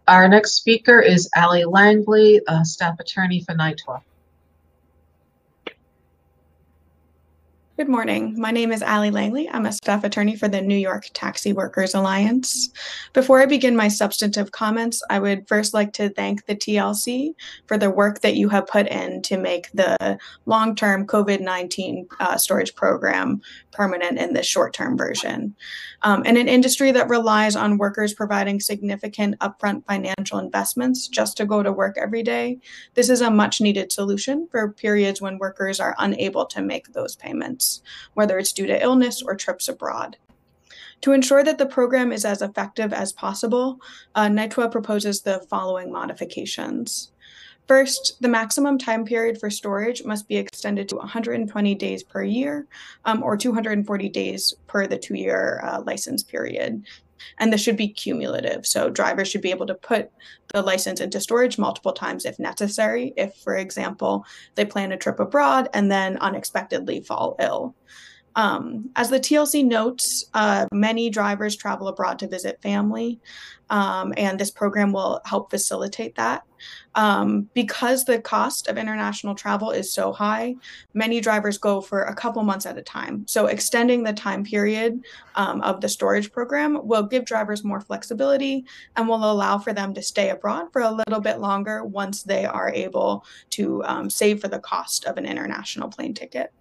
Our next speaker is Allie Langley, staff attorney for NYTWA. Good morning. My name is Allie Langley. I'm a staff attorney for the New York Taxi Workers Alliance. Before I begin my substantive comments, I would first like to thank the TLC for the work that you have put in to make the long-term COVID-19 storage program permanent in the short-term version. In an industry that relies on workers providing significant upfront financial investments just to go to work every day, this is a much-needed solution for periods when workers are unable to make those payments, whether it's due to illness or trips abroad. To ensure that the program is as effective as possible, NYTWA proposes the following modifications. First, the maximum time period for storage must be extended to 120 days per year, or 240 days per the 2-year license period. And this should be cumulative. So drivers should be able to put the license into storage multiple times if necessary. If, for example, they plan a trip abroad and then unexpectedly fall ill. As the TLC notes, many drivers travel abroad to visit family, and this program will help facilitate that. Because the cost of international travel is so high, many drivers go for a couple months at a time. So extending the time period of the storage program will give drivers more flexibility and will allow for them to stay abroad for a little bit longer once they are able to save for the cost of an international plane ticket.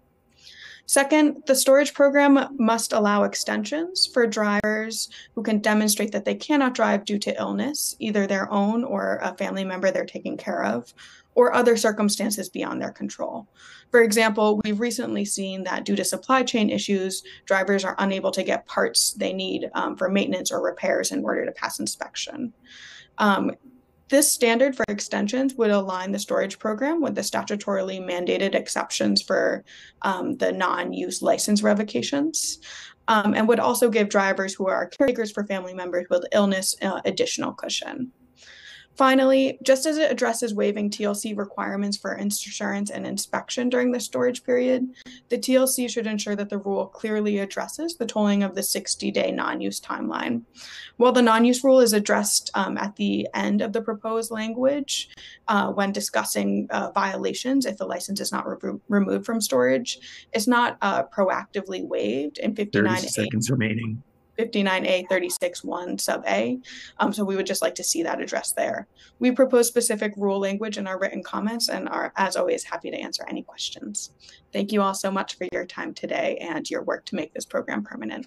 Second, the storage program must allow extensions for drivers who can demonstrate that they cannot drive due to illness, either their own or a family member they're taking care of, or other circumstances beyond their control. For example, we've recently seen that due to supply chain issues, drivers are unable to get parts they need for maintenance or repairs in order to pass inspection. This standard for extensions would align the storage program with the statutorily mandated exceptions for the non-use license revocations, and would also give drivers who are caretakers for family members with illness additional cushion. Finally, just as it addresses waiving TLC requirements for insurance and inspection during the storage period, the TLC should ensure that the rule clearly addresses the tolling of the 60-day non-use timeline. While the non-use rule is addressed at the end of the proposed language when discussing violations if the license is not removed from storage, it's not proactively waived in 59A. 30 seconds remaining. 59A 36(1) sub A. So we would just like to see that addressed there. We propose specific rule language in our written comments and are, as always, happy to answer any questions. Thank you all so much for your time today and your work to make this program permanent.